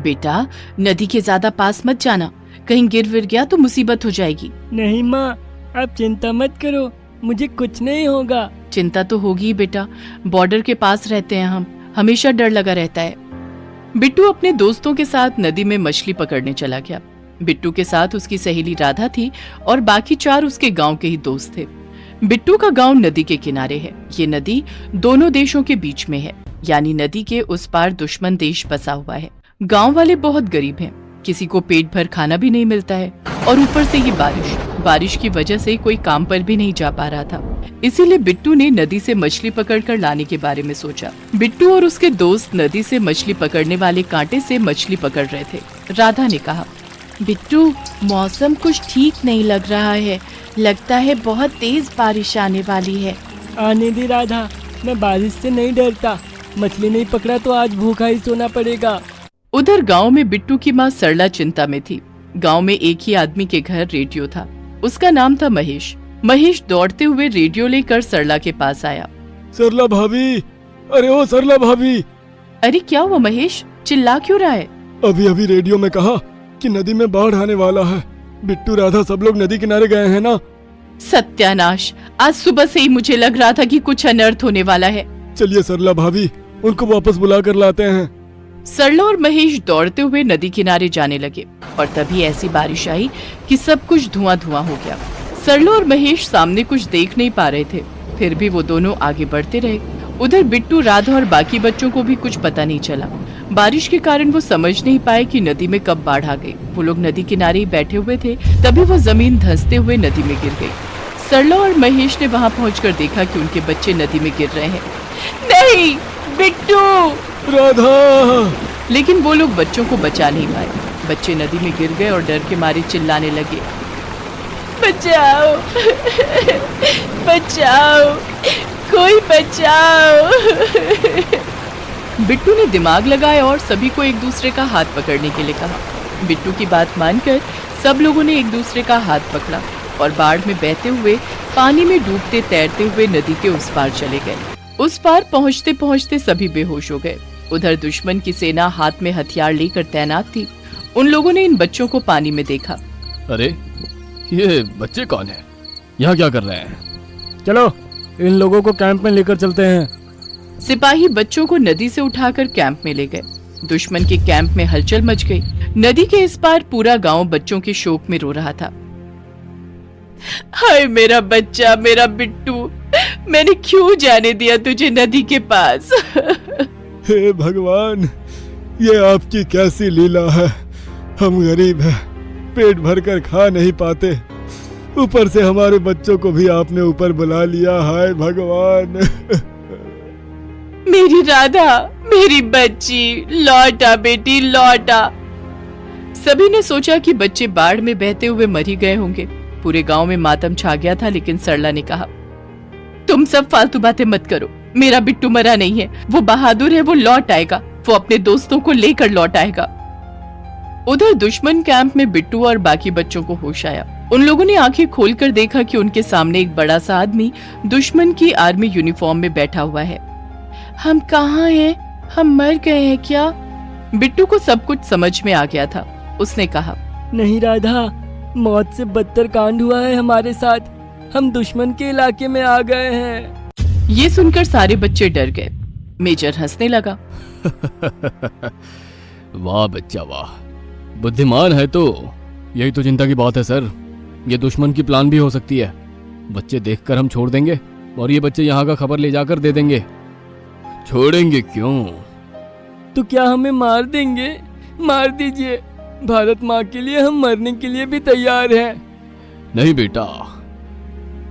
बेटा, नदी के ज्यादा पास मत जाना, कहीं गिर विर गया तो मुसीबत हो जाएगी। नहीं माँ, आप चिंता मत करो, मुझे कुछ नहीं होगा। चिंता तो होगी ही बेटा, बॉर्डर के पास रहते हैं हम, हमेशा डर लगा रहता है। बिट्टू अपने दोस्तों के साथ नदी में मछली पकड़ने चला गया। बिट्टू के साथ उसकी सहेली राधा थी और बाकी 4 उसके गांव के ही दोस्त थे। बिट्टू का गांव नदी के किनारे है। ये नदी दोनों देशों के बीच में है, यानी नदी के उस पार दुश्मन देश बसा हुआ है। गांव वाले बहुत गरीब हैं, किसी को पेट भर खाना भी नहीं मिलता है और ऊपर से ये बारिश की वजह से कोई काम पर भी नहीं जा पा रहा था। इसीलिए बिट्टू ने नदी से मछली पकड़कर लाने के बारे में सोचा। बिट्टू और उसके दोस्त नदी से मछली पकड़ने वाले कांटे से मछली पकड़ रहे थे। राधा ने कहा, बिट्टू, मौसम कुछ ठीक नहीं लग रहा है, लगता है बहुत तेज बारिश आने वाली है। आने दे राधा, मैं बारिश से नहीं डरता, मछली नहीं पकड़ा तो आज भूखा ही सोना पड़ेगा। उधर गांव में बिट्टू की माँ सरला चिंता में थी। गांव में एक ही आदमी के घर रेडियो था, उसका नाम था महेश। महेश दौड़ते हुए रेडियो लेकर सरला के पास आया। सरला भाभी, अरे ओ सरला भाभी। अरे क्या हुआ महेश, चिल्ला क्यों रहा है? अभी रेडियो में कहा कि नदी में बाढ़ आने वाला है। बिट्टू, राधा सब लोग नदी किनारे गए हैं ना। सत्यानाश, आज सुबह से ही मुझे लग रहा था कि कुछ अनर्थ होने वाला है। चलिए सरला भाभी, उनको वापस बुला कर लाते हैं। सरला और महेश दौड़ते हुए नदी किनारे जाने लगे और तभी ऐसी बारिश आई कि सब कुछ धुआं धुआं हो गया। सरला और महेश सामने कुछ देख नहीं पा रहे थे, फिर भी वो दोनों आगे बढ़ते रहे। उधर बिट्टू, राधा और बाकी बच्चों को भी कुछ पता नहीं चला। बारिश के कारण वो समझ नहीं पाए कि नदी में कब बाढ़ आ गई। वो लोग नदी किनारे ही बैठे हुए थे, तभी वो जमीन धंसते हुए नदी में गिर गई। सरला और महेश ने वहाँ पहुंचकर देखा कि उनके बच्चे नदी में गिर रहे हैं। नहीं, बिट्टू, राधा। लेकिन वो लोग बच्चों को बचा नहीं पाए। बच्चे नदी में गिर गए और डर के मारे चिल्लाने लगे, बचाओ, बचाओ, कोई बचाओ। बिट्टू ने दिमाग लगाया और सभी को एक दूसरे का हाथ पकड़ने के लिए कहा। बिट्टू की बात मानकर सब लोगों ने एक दूसरे का हाथ पकड़ा और बाढ़ में बहते हुए, पानी में डूबते तैरते हुए नदी के उस पार चले गए। उस पार पहुंचते पहुंचते सभी बेहोश हो गए। उधर दुश्मन की सेना हाथ में हथियार लेकर तैनात थी। उन लोगों ने इन बच्चों को पानी में देखा। अरे, ये बच्चे कौन है? यहाँ क्या कर रहे हैं? चलो इन लोगों को कैंप में लेकर चलते हैं। सिपाही बच्चों को नदी से उठाकर कैंप में ले गए। दुश्मन के कैंप में हलचल मच गई। नदी के इस पार पूरा गांव बच्चों के शोक में रो रहा था। हाय मेरा बच्चा, मेरा बिट्टू, मैंने क्यों जाने दिया तुझे नदी के पास। हे भगवान, ये आपकी कैसी लीला है। हम गरीब हैं, पेट भरकर खा नहीं पाते, ऊपर से हमारे बच्चों को भी आपने ऊपर बुला लिया। हाय भगवान। मेरी राधा, मेरी बच्ची, लौटा बेटी, लौटा। सभी ने सोचा कि बच्चे बाढ़ में बहते हुए मर ही गए होंगे। पूरे गांव में मातम छा गया था, लेकिन सरला ने कहा, तुम सब फालतू बातें मत करो, मेरा बिट्टू मरा नहीं है, वो बहादुर है, वो लौट आएगा, वो अपने दोस्तों को लेकर लौट आएगा। उधर दुश्मन कैंप में बिट्टू और बाकी बच्चों को होश आया। उन लोगों ने आंखें खोलकर देखा कि उनके सामने एक बड़ा सा आदमी दुश्मन की आर्मी यूनिफॉर्म में बैठा हुआ है। हम कहाँ हैं? हम मर गए हैं क्या? बिट्टू को सब कुछ समझ में आ गया था। उसने कहा, नहीं राधा, मौत से बदतर कांड हुआ है हमारे साथ, हम दुश्मन के इलाके में आ गए हैं। ये सुनकर सारे बच्चे डर गए। मेजर हंसने लगा। वाह बच्चा वाह, बुद्धिमान है तो। यही तो चिंता की बात है सर, ये दुश्मन की प्लान भी हो सकती है। बच्चे देखकर हम छोड़ देंगे और ये बच्चे यहाँ का खबर ले जाकर दे देंगे। छोड़ेंगे क्यों? तो क्या हमें मार देंगे? मार दीजिए, भारत माँ के लिए हम मरने के लिए भी तैयार हैं। नहीं बेटा,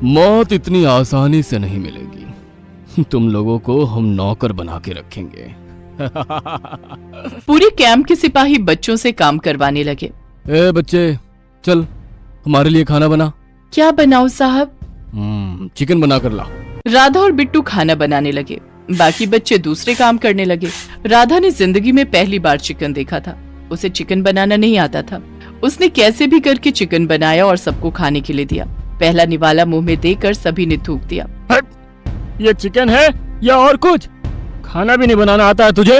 मौत इतनी आसानी से नहीं मिलेगी। तुम लोगों को हम नौकर बना के रखेंगे। पूरे कैंप के सिपाही बच्चों से काम करवाने लगे। ए बच्चे, चल हमारे लिए खाना बना। क्या बनाऊं साहब? चिकन बना कर ला। राधा और बिट्टू खाना बनाने लगे, बाकी बच्चे दूसरे काम करने लगे। राधा ने जिंदगी में पहली बार चिकन देखा था। उसे चिकन बनाना नहीं आता था। उसने कैसे भी करके चिकन बनाया और सबको खाने के लिए दिया। पहला निवाला मुंह में देकर सभी ने थूक दिया। ये चिकन है या और कुछ? खाना भी नहीं बनाना आता है तुझे?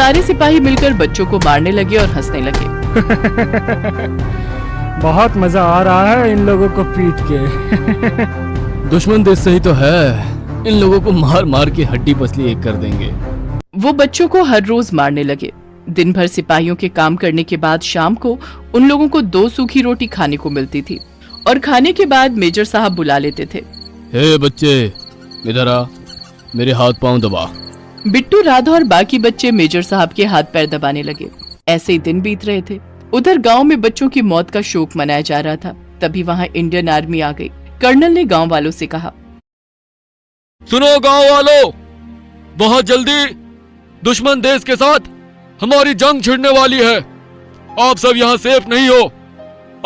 सारे सिपाही मिलकर बच्चों को मारने लगे और हंसने लगे। बहुत मजा आ रहा है इन लोगों को पीट के। दुश्मन देश सही तो है, इन लोगों को मार मार के हड्डी पसली एक कर देंगे। वो बच्चों को हर रोज मारने लगे। दिन भर सिपाहियों के काम करने के बाद शाम को उन लोगों को 2 सूखी रोटी खाने को मिलती थी और खाने के बाद मेजर साहब बुला लेते थे। हे बच्चे, इधर आ, मेरे हाथ पांव दबा। बिट्टू, राधा और बाकी बच्चे मेजर साहब के हाथ पैर दबाने लगे। ऐसे ही दिन बीत रहे थे। उधर गांव में बच्चों की मौत का शोक मनाया जा रहा था। तभी वहां इंडियन आर्मी आ गई। कर्नल ने गांव वालों से कहा, सुनो गांव वालों, बहुत जल्दी दुश्मन देश के साथ हमारी जंग छिड़ने वाली है। आप सब यहाँ सेफ नहीं हो।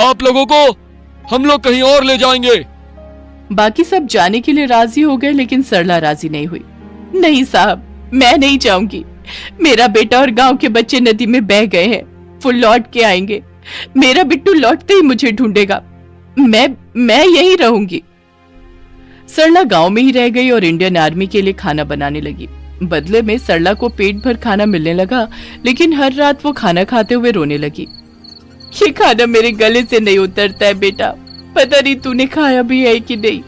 आप लोगों को हम लोग कहीं और ले जाएंगे। बाकी सब जाने के लिए राजी हो गए, लेकिन सरला राजी नहीं हुई। नहीं साहब, मैं नहीं जाऊंगी। मेरा बेटा और गांव के बच्चे नदी में बह गए हैं। वो लौट के आएंगे। मेरा बिट्टू लौटते ही मुझे ढूंढेगा। मैं यहीं रहूंगी। सरला गांव में ही रह गई और इंडियन आर्मी के लिए खाना बनाने लगी। बदले में सरला को पेट भर खाना मिलने लगा, लेकिन हर रात वो खाना खाते हुए रोने लगी। ये खाना मेरे गले से नहीं उतरता है बेटा, पता नहीं तूने खाया भी है कि नहीं।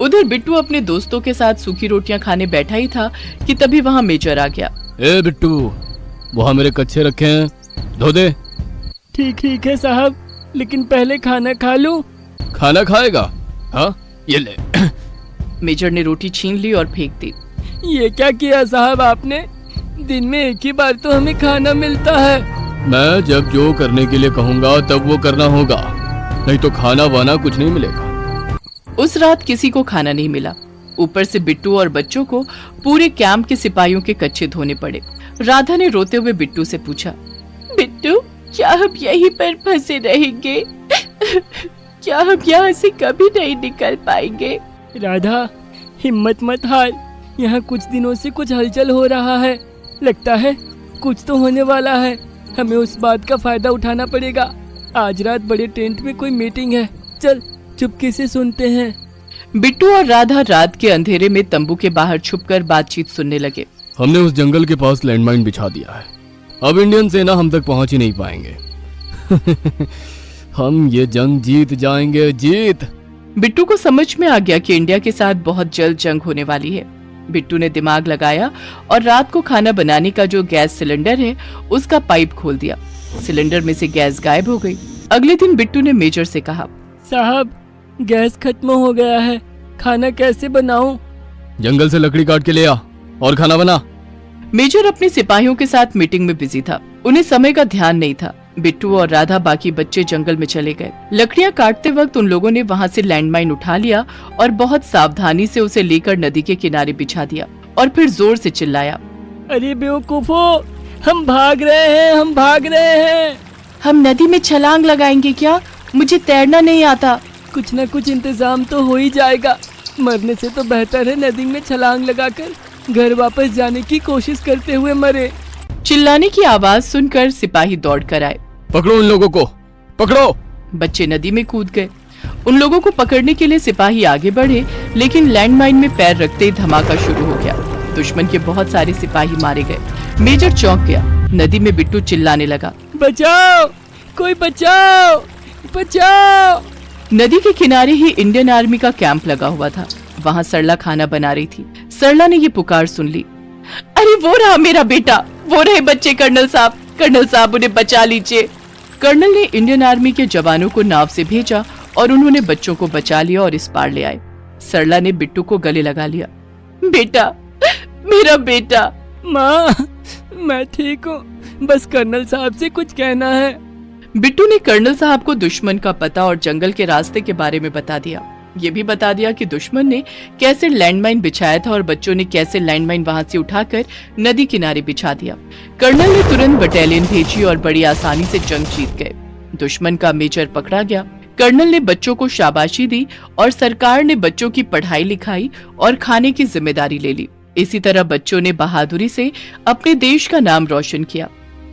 उधर बिट्टू अपने दोस्तों के साथ सूखी रोटियां खाने बैठा ही था कि तभी वहां मेजर आ गया। ए बिट्टू, वहाँ मेरे कच्चे रखे हैं, धो दे। ठीक है साहब, लेकिन पहले खाना खा लूं। खाना खाएगा? हाँ, ये ले। मेजर ने रोटी छीन ली और फेंक दी। ये क्या किया साहब आपने? दिन में एक ही बार तो हमें खाना मिलता है। मैं जब जो करने के लिए कहूँगा तब वो करना होगा, नहीं तो खाना वाना कुछ नहीं मिलेगा। उस रात किसी को खाना नहीं मिला। ऊपर से बिट्टू और बच्चों को पूरे कैंप के सिपाहियों के कच्चे धोने पड़े। राधा ने रोते हुए बिट्टू से पूछा, बिट्टू, क्या हम यहीं पर फंसे रहेंगे? क्या हम यहाँ से कभी नहीं निकल पाएंगे? राधा, हिम्मत मत हार। यहाँ कुछ दिनों से कुछ हलचल हो रहा है। लगता है कुछ तो होने वाला है। हमें उस बात का फायदा उठाना पड़ेगा। आज रात बड़े टेंट में कोई मीटिंग है। चल चुपके से सुनते हैं। बिट्टू और राधा रात के अंधेरे में तंबू के बाहर छुपकर बातचीत सुनने लगे। हमने उस जंगल के पास लैंडमाइन बिछा दिया है। अब इंडियन सेना हम तक पहुंच ही नहीं पाएंगे। हम ये जंग जीत जाएंगे, जीत। बिट्टू को समझ में आ गया कि इंडिया के साथ बहुत जल्द जंग होने वाली है। बिट्टू ने दिमाग लगाया और रात को खाना बनाने का जो गैस सिलेंडर है उसका पाइप खोल दिया। सिलेंडर में से गैस गायब हो गई। अगले दिन बिट्टू ने मेजर से कहा, साहब, गैस खत्म हो गया है। खाना कैसे बनाऊं? जंगल से लकड़ी काट के ले आ और खाना बना। मेजर अपने सिपाहियों के साथ मीटिंग में बिजी था। उन्हें समय का ध्यान नहीं था। बिट्टू और राधा बाकी बच्चे जंगल में चले गए। लकड़ियां काटते वक्त उन लोगों ने वहां से लैंडमाइन उठा लिया और बहुत सावधानी से उसे लेकर नदी के किनारे बिछा दिया और फिर जोर से चिल्लाया, अरे बेवकूफो, हम भाग रहे हैं। हम नदी में छलांग लगाएंगे क्या? मुझे तैरना नहीं आता। कुछ न कुछ इंतजाम तो हो ही जाएगा। मरने से तो बेहतर है नदी में छलांग लगाकर घर वापस जाने की कोशिश करते हुए मरे। चिल्लाने की आवाज सुनकर सिपाही दौड़ कर आए। पकड़ो उन लोगों को, पकड़ो। बच्चे नदी में कूद गए। उन लोगों को पकड़ने के लिए सिपाही आगे बढ़े, लेकिन लैंडमाइन में पैर रखते ही धमाका शुरू हो गया। दुश्मन के बहुत सारे सिपाही मारे गए। मेजर चौंक गया। नदी में बिट्टू चिल्लाने लगा, बचाओ, कोई बचाओ, बचाओ। नदी के किनारे ही इंडियन आर्मी का कैंप लगा हुआ था। वहाँ सरला खाना बना रही थी। सरला ने ये पुकार सुन ली, अरे वो रहा मेरा बेटा, वो रहे बच्चे। कर्नल साहब उन्हें बचा लीजिए। कर्नल ने इंडियन आर्मी के जवानों को नाव से भेजा और उन्होंने बच्चों को बचा लिया और इस पार ले आए। सरला ने बिट्टू को गले लगा लिया, बेटा, मेरा बेटा। माँ, मैं ठीक हूँ, बस कर्नल साहब से कुछ कहना है। बिट्टू ने कर्नल साहब को दुश्मन का पता और जंगल के रास्ते के बारे में बता दिया। ये भी बता दिया कि दुश्मन ने कैसे लैंडमाइन बिछाया था और बच्चों ने कैसे लैंडमाइन वहां से उठाकर नदी किनारे बिछा दिया। कर्नल ने तुरंत बटालियन भेजी और बड़ी आसानी से जंग जीत गए। दुश्मन का मेजर पकड़ा गया। कर्नल ने बच्चों को शाबाशी दी और सरकार ने बच्चों की पढ़ाई लिखाई और खाने की जिम्मेदारी ले ली। इसी तरह बच्चों ने बहादुरी से अपने देश का नाम रोशन किया।